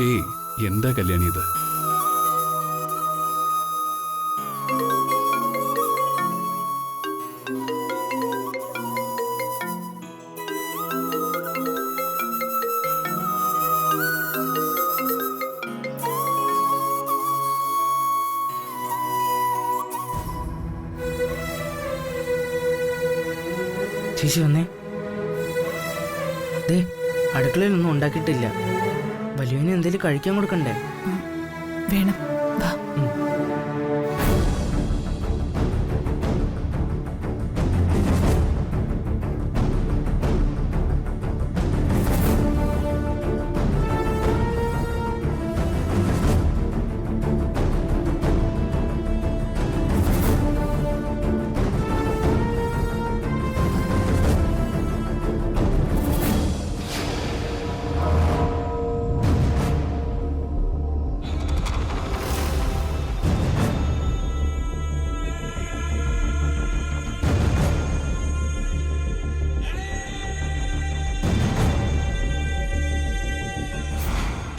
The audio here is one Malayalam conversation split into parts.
ഏയ്, എന്താ കല്യാണി ഇത്? ചേച്ചി വന്നേ. ദേ, അടുക്കളയിലൊന്നും ഉണ്ടാക്കിയിട്ടില്ല. വലിയവന് എന്തെങ്കിലും കഴിക്കാൻ കൊടുക്കണ്ടേ? വേണം. വാ.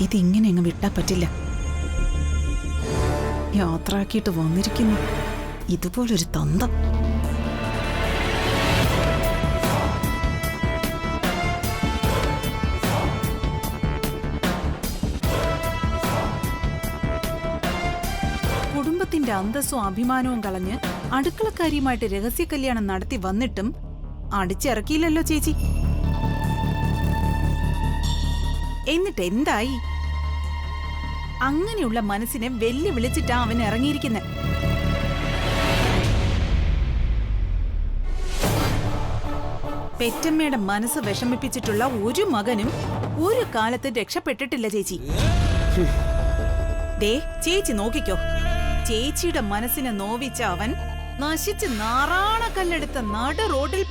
ഇതിങ്ങനെ അങ്ങ് വിട്ടാ പറ്റില്ല. യാത്രയാക്കിയിട്ട് വന്നിരിക്കുന്നു ഇതുപോലൊരു തന്തം. കുടുംബത്തിന്റെ അന്തസ്സും അഭിമാനവും കളഞ്ഞ് അടുക്കളക്കാരിയുമായിട്ട് രഹസ്യ കല്യാണം നടത്തി വന്നിട്ടും അടിച്ചിറക്കിയില്ലല്ലോ ചേച്ചി. എന്നിട്ട് എന്തായി? അങ്ങനെയുള്ള മനസ്സിനെ വെല്ലുവിളിച്ചിട്ടാ അവൻ ഇറങ്ങിയിരിക്കുന്നത്. പെറ്റമ്മയുടെ മനസ്സ് വിഷമിപ്പിച്ചിട്ടുള്ള ഒരു മകനും ഒരു കാലത്ത് രക്ഷപ്പെട്ടിട്ടില്ല ചേച്ചി. ദേ, ചേച്ചി നോക്കിക്കോ. ചേച്ചിയുടെ മനസ്സിനെ നോവിച്ച അവൻ നശിച്ച് നാറാണക്കല്ലെടുത്ത നട റോഡിൽ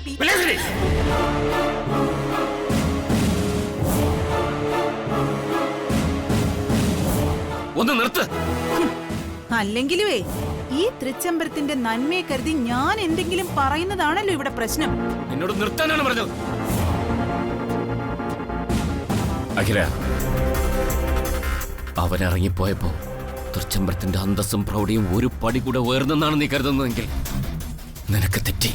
ഒന്ന് നിർത്ത്. അല്ലെങ്കിലുവേ, ഈ തൃച്ചംബരത്തിന്റെ നന്മയെ കരുതി ഞാൻ എന്തെങ്കിലും പറയുന്നതാണല്ലോ ഇവിടെ പ്രശ്നം. എന്നോട് നിർത്താനാണ് പറഞ്ഞത്. അഖില, അവൻ ഇറങ്ങിപ്പോയപ്പോ തൃച്ചംബരത്തിന്റെ അന്തസ്സും പ്രൗഢിയും ഒരു പടി കൂടെ ഉയർന്നെന്നാണ് നീ കരുതുന്നതെങ്കിൽ നിനക്ക് തെറ്റി.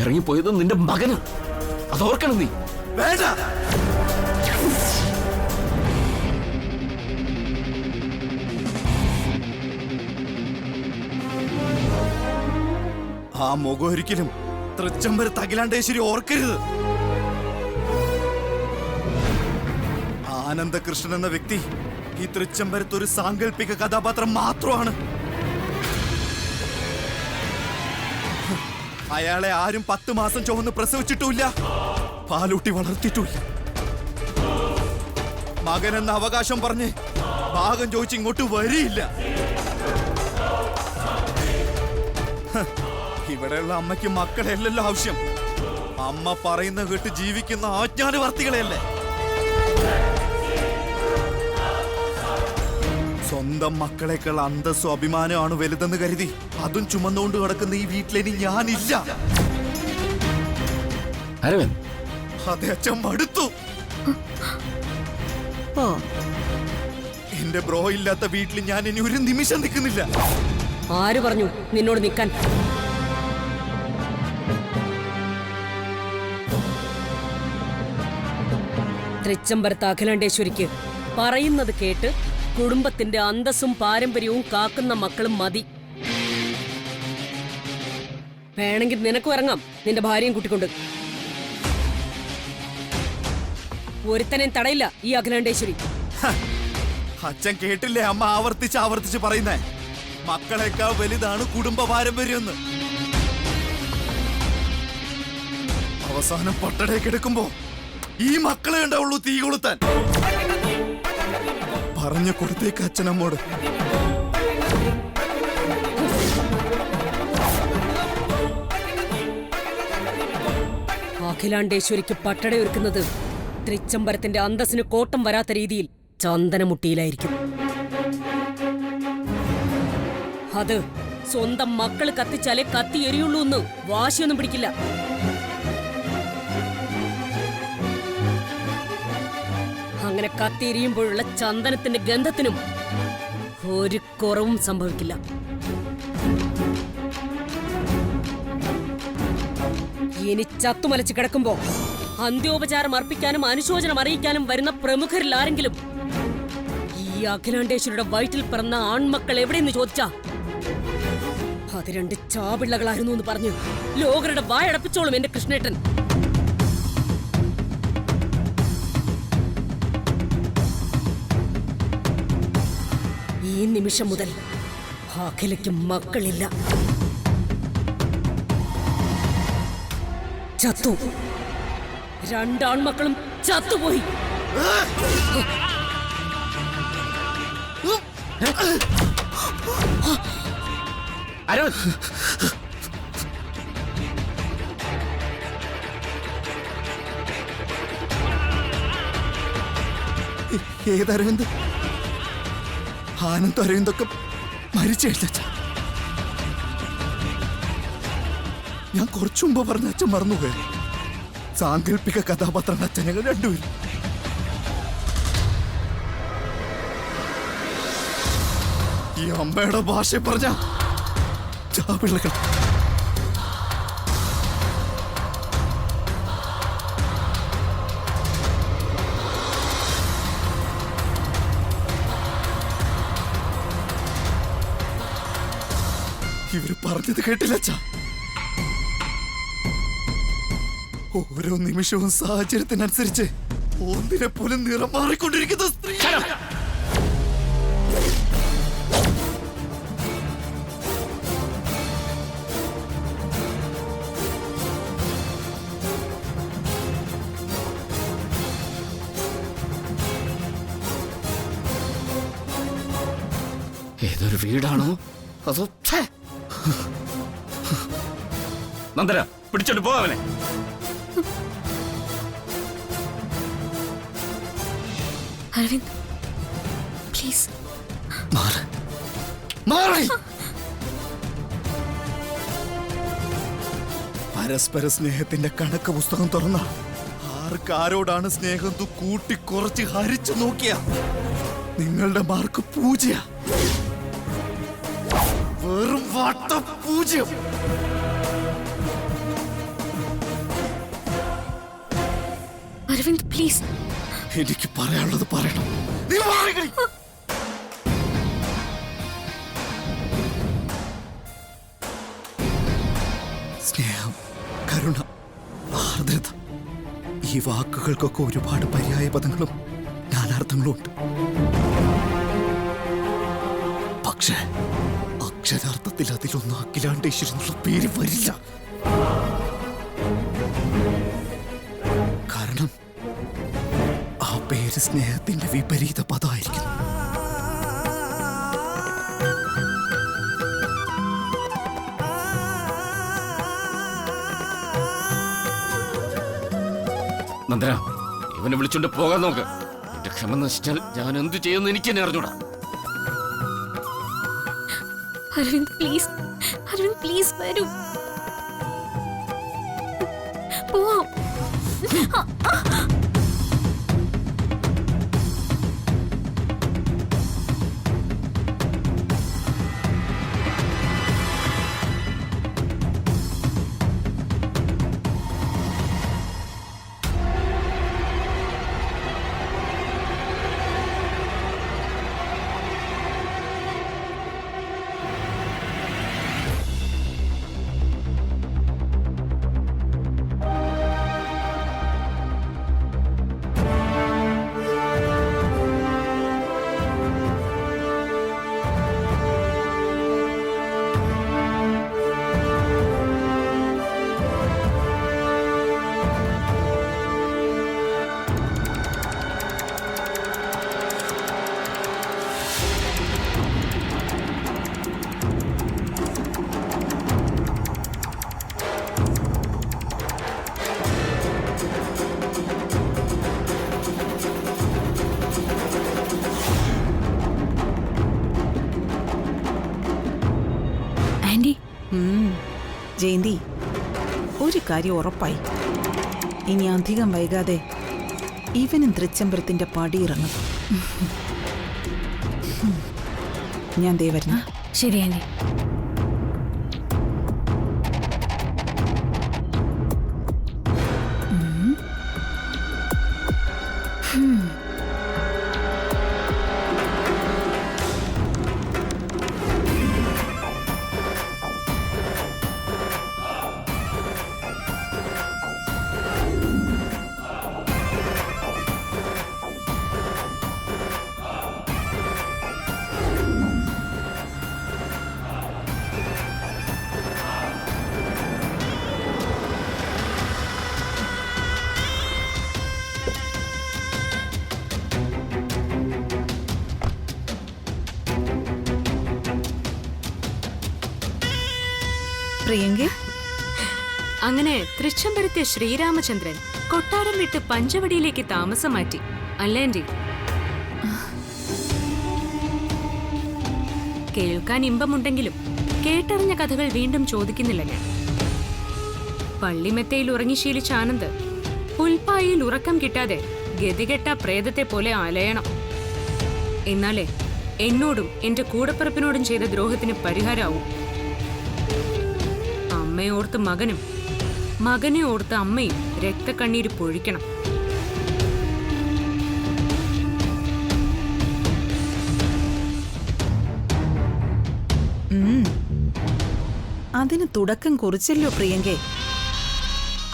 ഇറങ്ങിപ്പോയത് നിന്റെ മകന്. അതോർക്കണം നീ. വേണ്ട. ആ മുഖം ഒരിക്കലും തൃച്ചംബരത്ത് അഖിലാണ്ടേശ്വരി ഓർക്കരുത്. ആനന്ദകൃഷ്ണൻ എന്ന വ്യക്തി ഈ തൃച്ചംബരത്ത് ഒരു സാങ്കല്പിക കഥാപാത്രം മാത്രമാണ്. അയാളെ ആരും 10 മാസം ചുമന്ന് പ്രസവിച്ചിട്ടുമില്ല, പാലൂട്ടി വളർത്തിയിട്ടില്ല. മകനെന്ന അവകാശം പറഞ്ഞ് ഭാഗം ചോദിച്ച് ഇങ്ങോട്ട് വരിയില്ല. ഇവിടെയുള്ള അമ്മയ്ക്ക് മക്കളെയല്ലല്ലോ ആവശ്യം, അമ്മ പറയുന്ന കേട്ട് ജീവിക്കുന്ന ആജ്ഞാനുവർത്തികളെയല്ലേ. സ്വന്തം മക്കളെക്കാൾ അന്തസ്സും അഭിമാനമാണ് വലുതെന്ന് കരുതി അതും ചുമന്നുകൊണ്ട് കിടക്കുന്ന ഈ വീട്ടിലിനി ഞാനില്ല. അതെ അച്ഛൻ, മടുത്തു. എന്റെ ബ്രോ ഇല്ലാത്ത വീട്ടിൽ ഞാൻ ഇനി ഒരു നിമിഷം നിൽക്കുന്നില്ല. ആര് പറഞ്ഞു നിന്നോട് നിൽക്കാൻ? തൃച്ചംബരത്ത് അഖിലാണ്ടേശ്വരിക്ക് പറയുന്നത് കേട്ട് കുടുംബത്തിന്റെ അന്തസ്സും പാരമ്പര്യവും കാക്കുന്ന മക്കളും മതി. വേണമെങ്കിൽ നിനക്കും ഇറങ്ങാം നിന്റെ ഭാര്യയും കൂട്ടിക്കൊണ്ട്. ഒരുത്തനെയും തടയില്ല ഈ അഖിലാണ്ടേശ്വരി. അച്ഛൻ കേട്ടില്ലേ അമ്മ ആവർത്തിച്ച് പറയുന്നേ? മക്കളെക്കാൾ വലുതാണ് കുടുംബ പാരമ്പര്യം. അവസാനം പൊട്ടടേക്ക് എടുക്കുമ്പോ ഈ മക്കളെ ഉണ്ടാവുള്ളൂ തീ കൊളുത്താൻ. പറഞ്ഞു കൊടുത്തേക്ക് അച്ഛനമ്മോട്. അഖിലാണ്ടേശ്വരിക്ക് പട്ടടയൊരുക്കുന്നത് തൃച്ചംബരത്തിന്റെ അന്തസ്സിന് കോട്ടം വരാത്ത രീതിയിൽ ചന്ദനമുട്ടിയിലായിരിക്കും. അത് സ്വന്തം മക്കള് കത്തിച്ചാലേ കത്തി എരിയുള്ളൂ എന്ന് വാശിയൊന്നും പിടിക്കില്ല. അങ്ങനെ കത്തി എരിയുമ്പോഴുള്ള ചന്ദനത്തിന്റെ ഗന്ധത്തിനും ഒരു കുറവും സംഭവിക്കില്ല. ഇനി ചത്തുമലച്ച് കിടക്കുമ്പോ അന്ത്യോപചാരം അർപ്പിക്കാനും അനുശോചനം അറിയിക്കാനും വരുന്ന പ്രമുഖരിൽ ആരെങ്കിലും ഈ അഖിലാണ്ടേശ്വരിയുടെ വയറ്റിൽ പിറന്ന ആൺമക്കൾ എവിടെയെന്ന് ചോദിച്ചാ അത് 2 ചാപിള്ളകളായിരുന്നു എന്ന് പറഞ്ഞു ലോകരുടെ വായടപ്പിച്ചോളും എന്റെ കൃഷ്ണേട്ടൻ. ഈ നിമിഷം മുതൽ അഖിലയ്ക്ക് മക്കളില്ല. ചത്തു. 2 ആൺമക്കളും ചത്തുപോയി. ഏതരവിന്ദ്? ആനന്ദ് അരവിന്ദൊക്കെ മരിച്ചേച്ച. ഞാൻ കുറച്ചു മുമ്പ് പറഞ്ഞ അച്ഛൻ മറന്നുപോയി. സാങ്കല്പിക കഥാപാത്രങ്ങൾ അച്ഛൻ ഞങ്ങൾ രണ്ടുപേരും. ഈ അമ്മയുടെ ഭാഷ പറഞ്ഞ ചാപിള്ളകൾ. ഇവര് പറഞ്ഞത് കേട്ടില്ല അച്ഛാ. ഓരോ നിമിഷവും സാഹചര്യത്തിനനുസരിച്ച് ഒന്നിനെ പോലും നിറം മാറിക്കൊണ്ടിരിക്കുന്ന സ്ത്രീ. ഏതൊരു വീടാണോ അതോ നന്ദന പിടിച്ചോണ്ട് പോവനെ. അരവിന്ദ് പ്ലീസ് പരസ്പര സ്നേഹത്തിന്റെ കണക്ക് പുസ്തകം തുറന്ന ആർക്കാരോടാണ് സ്നേഹം കൂട്ടി കുറച്ച് ഹരിച്ചു നോക്കിയ നിങ്ങളുടെ മാർക്ക് 0. വെറും വാട്ട 0. അരവിന്ദ് പ്ലീസ്. എനിക്ക് പറയാനുള്ളത് പറയണം. നീ മാറിക്കളി. സ്നേഹം, കരുണ, ആർദ്രത, ഈ വാക്കുകൾക്കൊക്കെ ഒരുപാട് പര്യായ പദങ്ങളും നാനാർത്ഥങ്ങളും ഉണ്ട്. പക്ഷേ അക്ഷരാർത്ഥത്തിൽ അതിലൊന്നും അഖിലാണ്ടേശ്വരി എന്നുള്ള പേര് വരില്ല. കാരണം ആ പേര് സ്നേഹത്തിന്റെ വിപരീത പദമായിരിക്കുന്നു. നന്ദന ഇവനെ വിളിച്ചോണ്ട് പോകാൻ നോക്ക്. എന്റെ ക്ഷമ നശിച്ചാൽ ഞാൻ എന്തു ചെയ്യുമെന്ന് എനിക്ക് തന്നെ അറിഞ്ഞൂടാ. അരവിന്ദ് പ്ലീസ്. അരവിന്ദ് പ്ലീസ് വരൂ. പോവാം. ജയന്തി, ഒരു കാര്യം ഉറപ്പായി. ഇനി അധികം വൈകാതെ ഇവനും തൃച്ചംബരത്തിന്റെ പടിയിറങ്ങും. ഞാൻ ദേ വരുന്നു. ശരി ആന്റി. പ്രിയങ്കി, അങ്ങനെ തൃച്ചംബരത്തെ ശ്രീരാമചന്ദ്രൻ കൊട്ടാരം വിട്ട് പഞ്ചവടിയിലേക്ക് താമസം മാറ്റി അല്ലേ ആന്റി? കേൾക്കാൻ ഇമ്പമുണ്ടെങ്കിലും കേട്ടറിഞ്ഞ കഥകൾ വീണ്ടും ചോദിക്കുന്നില്ല ഞാൻ. പള്ളിമെത്തയിൽ ഉറങ്ങി ശീലിച്ച ആനന്ദ് പുൽപ്പായിൽ ഉറക്കം കിട്ടാതെ ഗതികെട്ട പ്രേതത്തെ പോലെ അലയണം. എന്നാലേ എന്നോടും എന്റെ കൂടപ്പിറപ്പിനോടും ചെയ്ത ദ്രോഹത്തിന് പരിഹാരമാവും. അമ്മയെ ഓർത്ത് മകനും മകനെ ഓർത്ത് അമ്മയും രക്തക്കണ്ണീര് പൊഴിക്കണം. അതിന് തുടക്കം കുറിച്ചല്ലോ പ്രിയങ്കെ.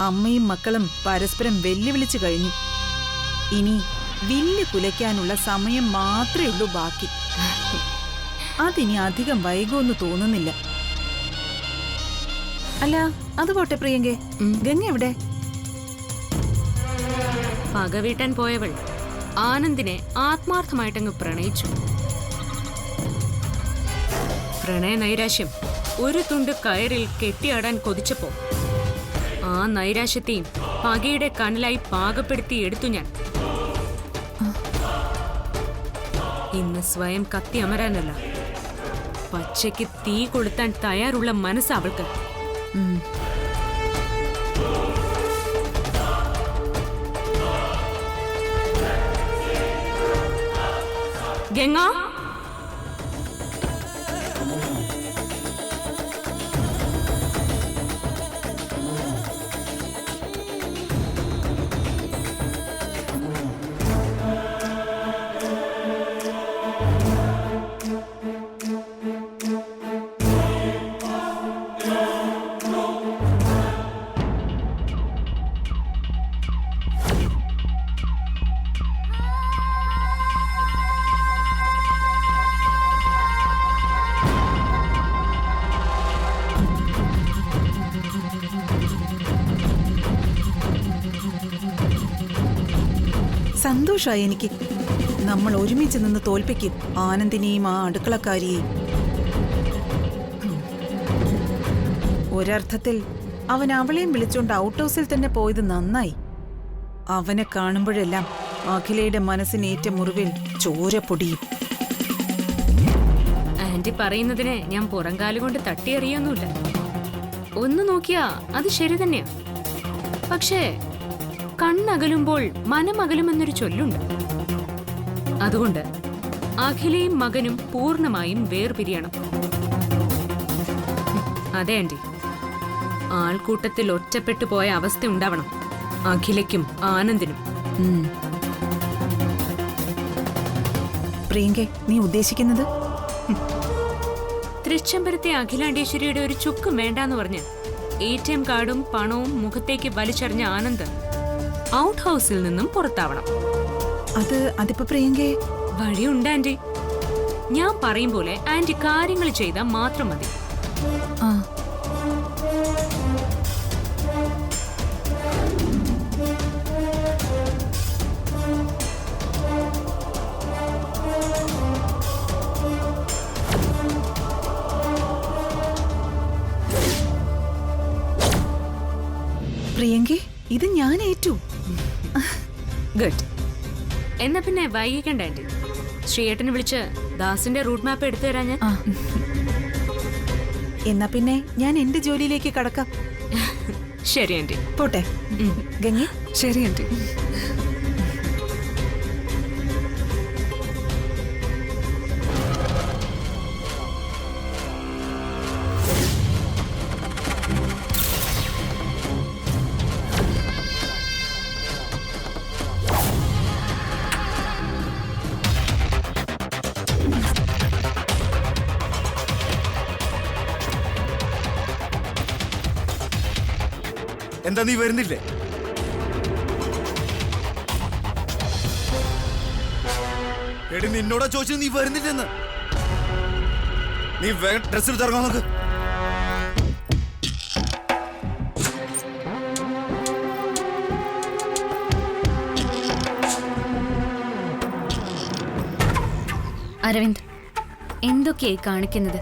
അമ്മയും മക്കളും പരസ്പരം വെല്ലുവിളിച്ചു കഴിഞ്ഞു. ഇനി വില്ല് കുലയ്ക്കാനുള്ള സമയം മാത്രമേ ഉള്ളൂ ബാക്കി. അതിനി അധികം വൈകുമെന്ന് തോന്നുന്നില്ല. അല്ല, അത് പോട്ടെ പ്രിയങ്കെ, ഗംഗ എവിടെ? പകവീട്ടാൻ പോയവൾ ആനന്ദിനെ ആത്മാർത്ഥമായിട്ടങ്ങ് പ്രണയിച്ചു. പ്രണയ നൈരാശ്യം ഒരു തുണ്ട് കയറിൽ കെട്ടിയാടാൻ കൊതിച്ചപ്പോ ആ നൈരാശ്യത്തെയും പകയുടെ കനലായി പാകപ്പെടുത്തി എടുത്തു ഞാൻ. ഇന്ന് സ്വയം കത്തി അമരാനല്ല, പച്ചയ്ക്ക് തീ കൊളുത്താൻ തയ്യാറുള്ള മനസ്സ് അവൾക്ക്. ഗംഗ, സന്തോഷമായി എനിക്ക്. നമ്മൾ ഒരുമിച്ച് നിന്ന് തോൽപ്പിക്കും ആനന്ദിനെയും ആ അടുക്കളക്കാരിയെയും. ഒരർത്ഥത്തിൽ അവൻ അവളെയും വിളിച്ചോണ്ട് ഔട്ട് ഹൗസിൽ തന്നെ പോയത് നന്നായി. അവനെ കാണുമ്പോഴെല്ലാം അഖിലയുടെ മനസ്സിനേറ്റ മുറിവിൽ ചോര പൊടിയും. ആന്റി പറയുന്നതിനെ ഞാൻ പുറംകാലുകൊണ്ട് തട്ടിയെറിയൊന്നുമില്ല. ഒന്ന് നോക്കിയാ അത് ശരി തന്നെയാ. പക്ഷേ കണ്ണകലുമ്പോൾ മനമകലുമെന്നൊരു ചൊല്ലുണ്ട്. അതുകൊണ്ട് അഖിലയും മകനും പൂർണ്ണമായും വേർപിരിയണം. അതെ ആന്റി, ആൾക്കൂട്ടത്തിൽ ഒറ്റപ്പെട്ടു പോയ അവസ്ഥ ഉണ്ടാവണം അഖിലയ്ക്കും ആനന്ദിനും. പ്രിയങ്കെ, നീ ഉദ്ദേശിക്കുന്നത്? തൃച്ചംബരത്തെ അഖിലാണ്ടേശ്വരിയുടെ ഒരു ചുക്കും വേണ്ടാന്ന് പറഞ്ഞ് ATM കാർഡും പണവും മുഖത്തേക്ക് വലിച്ചെറിഞ്ഞ ആനന്ദ് ഔട്ട് ഹൗസിൽ നിന്നും പുറത്താവണം. അതിപ്പോ പ്രിയങ്കെ വഴിയുണ്ട് ആന്റി. ഞാൻ പറയും പോലെ ആന്റി കാര്യങ്ങൾ ചെയ്താൽ മാത്രം മതി. പ്രിയങ്കെ, ഇത് ഞാൻ ഏറ്റു. ഗുഡ്. എന്നാ പിന്നെ വൈകിക്കണ്ട ആന്റി. ശ്രീയേട്ടനെ വിളിച്ച് ദാസിന്റെ റൂട്ട് മാപ്പ് എടുത്തു തരാൻ ഞാൻ. എന്നാ പിന്നെ ഞാൻ എന്റെ ജോലിയിലേക്ക് കടക്കാം. ശരി ആന്റി. പോട്ടെ ഗംഗെ. ശരി ആന്റി. എന്താ നീ വരുന്നില്ലേ? എടി നിന്നോടാ ചോദിച്ചത് നീ വരുന്നില്ലെന്ന്. നീ ഡ്രസ് എടുത്ത് ഇറങ്ങാൻ നോക്ക്. അരവിന്ദ്, എന്തൊക്കെയായി കാണിക്കുന്നത്?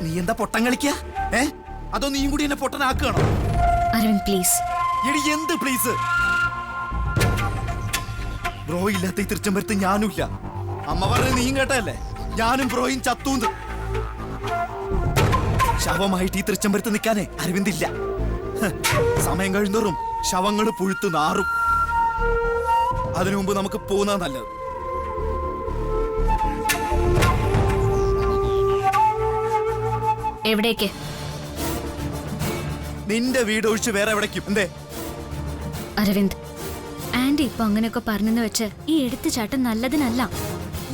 നീ എന്താ പൊട്ടം കളിക്കാ? അതോ നീയും കൂടി എന്നെ പൊട്ടനാക്കുകയാണോ? അരവിന്ദ് പ്ലീസ്. എടി എന്ത് പ്ലീസ്? ബ്രോ ഇല്ലാത്ത ഈ തൃച്ചംബരത്ത് ഞാനും ഇല്ല. അമ്മ പറഞ്ഞത് നീയും കേട്ടല്ലേ, ഞാനും ബ്രോയും ചത്തൂന്ന്. ശവമായിട്ട് ഈ തൃച്ചംബരത്ത് നിൽക്കാനേ അരവിന്ദില്ല. സമയം കഴിയുന്നോറും ശവങ്ങൾ പുഴുത്തു നാറും. അതിനു മുമ്പ് നമുക്ക് പോകുന്ന നല്ലത്. എവിടേക്ക്? നിന്റെ വീട് ഒഴിച്ച് വേറെ എവിടേക്കും. എന്തേ? അരവിന്ദ്, ആന്റി ഇപ്പൊ അങ്ങനെയൊക്കെ പറഞ്ഞെന്ന് വെച്ച് ഈ എടുത്തുചാട്ടം നല്ലതിനല്ല.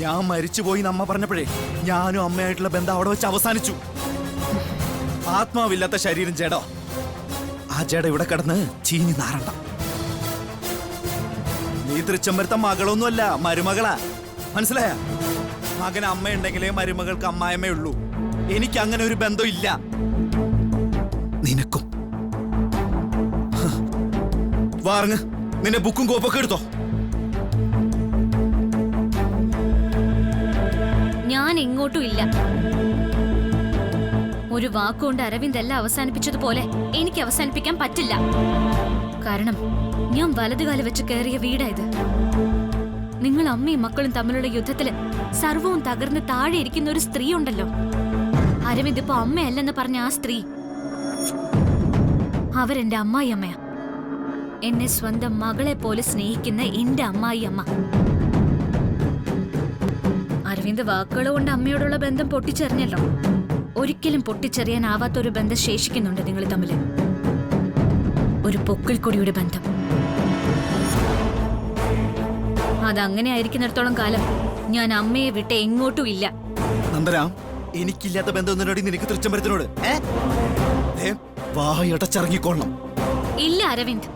ഞാൻ മരിച്ചുപോയി അമ്മ പറഞ്ഞപ്പോഴേ ഞാനും അമ്മയായിട്ടുള്ള ബന്ധം അവിടെ വെച്ച് അവസാനിച്ചു. ആത്മാവില്ലാത്ത ശരീരം ജഡോ. ആ ജഡ ഇവിടെ കിടന്ന് ചീഞ്ഞു നാറണ്ട. നീ തൃച്ചംബരത്തെ മകളൊന്നുമല്ല, മരുമകളാ. മനസ്സിലായ? മകന് അമ്മയുണ്ടെങ്കിലേ മരുമകൾക്ക് അമ്മായമ്മയുള്ളൂ. എനിക്ക് അങ്ങനെ ഒരു ബന്ധം ഇല്ല. നിനക്കും. വാറങ്ങ്, നിന്റെ ബുക്കും കോപ്പൊക്കെ എടുത്തോ. ഞാൻ എങ്ങോട്ടും ഇല്ല. ഒരു വാക്കുകൊണ്ട് അരവിന്ദ് എല്ലാം അവസാനിപ്പിച്ചതുപോലെ എനിക്ക് അവസാനിപ്പിക്കാൻ പറ്റില്ല. കാരണം ഞാൻ വലതുകാലം വെച്ച് കയറിയ വീടായത്. നിങ്ങൾ അമ്മയും മക്കളും തമ്മിലുള്ള യുദ്ധത്തില് സർവവും തകർന്ന് താഴെ ഇരിക്കുന്ന ഒരു സ്ത്രീ ഉണ്ടല്ലോ, അരവിന്ദ് ഇപ്പൊ അമ്മയല്ലെന്ന് പറഞ്ഞ ആ സ്ത്രീ, അവരെന്റെ അമ്മായി അമ്മയാ. എന്നെ സ്വന്തം മകളെ പോലെ സ്നേഹിക്കുന്ന എന്റെ അമ്മായി അമ്മ. അരവിന്ദ് വാക്കുകൾ കൊണ്ട് അമ്മയോടുള്ള ബന്ധം പൊട്ടിച്ചെറിഞ്ഞല്ലോ. ഒരിക്കലും പൊട്ടിച്ചെറിയാനാവാത്തൊരു ബന്ധം ശേഷിക്കുന്നുണ്ട് നിങ്ങൾ തമ്മില്. ഒരു പൊക്കിൾക്കൊടിയുടെ ബന്ധം. അതങ്ങനെ ആയിരിക്കുന്നിടത്തോളം കാലം ഞാൻ അമ്മയെ വിട്ട് എങ്ങോട്ടും ഇല്ല. നന്ദരാം, എനിക്കില്ലാത്ത ബന്ധം നിനക്ക് തൃച്ചംബരത്തിനോട് വായടച്ചിറങ്ങിക്കൊള്ളണം. ഇല്ല അരവിന്ദ്.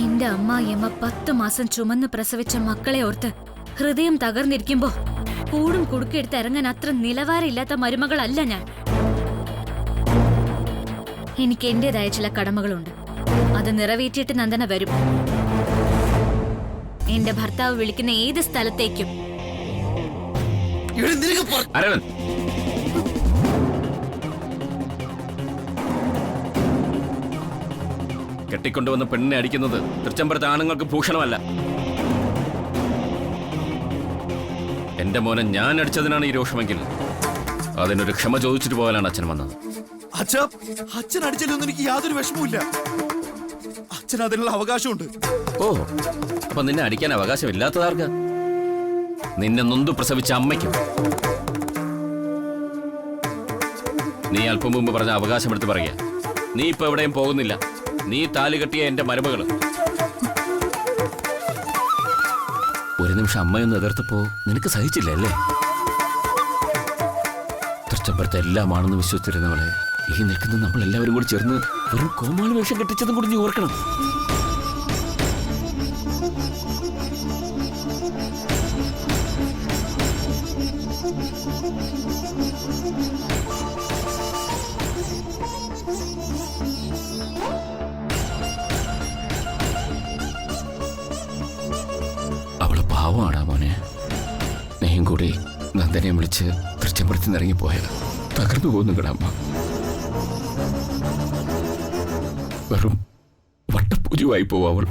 എന്റെ അമ്മായിയമ്മ 10 മാസം ചുമന്ന് പ്രസവിച്ച മക്കളെ ഓർത്ത് ഹൃദയം തകർന്നിരിക്കുമ്പോ കൂടും കുടുക്കെടുത്ത് ഇറങ്ങാൻ അത്ര നിലവാരമില്ലാത്ത മരുമകളല്ല ഞാൻ. എനിക്ക് എന്റേതായ ചില കടമകളുണ്ട്. അത് നിറവേറ്റിയിട്ട് നന്ദന വരും. എന്റെ ഭർത്താവ് വിളിക്കുന്ന ഏത് സ്ഥലത്തേക്കും. അരവിന്ദ്, കെട്ടിക്കൊണ്ടുവന്ന പെണ്ണിനെ അടിക്കുന്നത് തൃച്ചംബരത്തെ ആണുങ്ങൾക്ക് ഭൂഷണമല്ല. എന്റെ മോനെ ഞാൻ അടിച്ചതിനാണ് ഈ രോഷമെങ്കിൽ അതിനൊരു ക്ഷമ ചോദിച്ചിട്ട് പോകാനാണ് അച്ഛൻ വന്നത്. അച്ഛൻ അടിച്ചല്ലൊന്നും എനിക്ക് യാതൊരു വിഷമവുമില്ല. അച്ഛൻ അതിനുള്ള അവകാശമുണ്ട്. ഓ, അപ്പൊ നിന്നെ അടിക്കാൻ അവകാശമില്ലാത്തതാർക്ക? നിന്നെ നൊന്തു പ്രസവിച്ച അമ്മയ്ക്കും. നീ അല്പം മുമ്പ് പറഞ്ഞ അവകാശം എടുത്ത് പറയാ. നീ ഇപ്പൊ എവിടെയും പോകുന്നില്ല. നീ താലി കെട്ടിയ എന്റെ മരുമകള്. ഒരു നിമിഷം അമ്മയൊന്ന് എതിർത്തപ്പോ നിനക്ക് സഹിച്ചില്ല അല്ലേ? തൃച്ചംബരത്തെ എല്ലാമാണെന്ന് വിശ്വസിച്ചിരുന്നവളെ ഈ നിൽക്കുന്ന നമ്മൾ എല്ലാവരും കൂടി ചേർന്ന് വെറും കോമാളി വേഷം കെട്ടിച്ചതും കൂടി നീ ഓർക്കണം. അവള് പാവമാടാ മോനെ. നെയ്യും കൂടി നന്ദനെ വിളിച്ച് തൃച്ചംബരത്തിൽ നിന്ന് ഇറങ്ങിപ്പോയത് തകർന്നു പോകുന്നു കിടാമ്മ. വെറും വട്ടപ്പൂജുവായി പോവും അവൾ.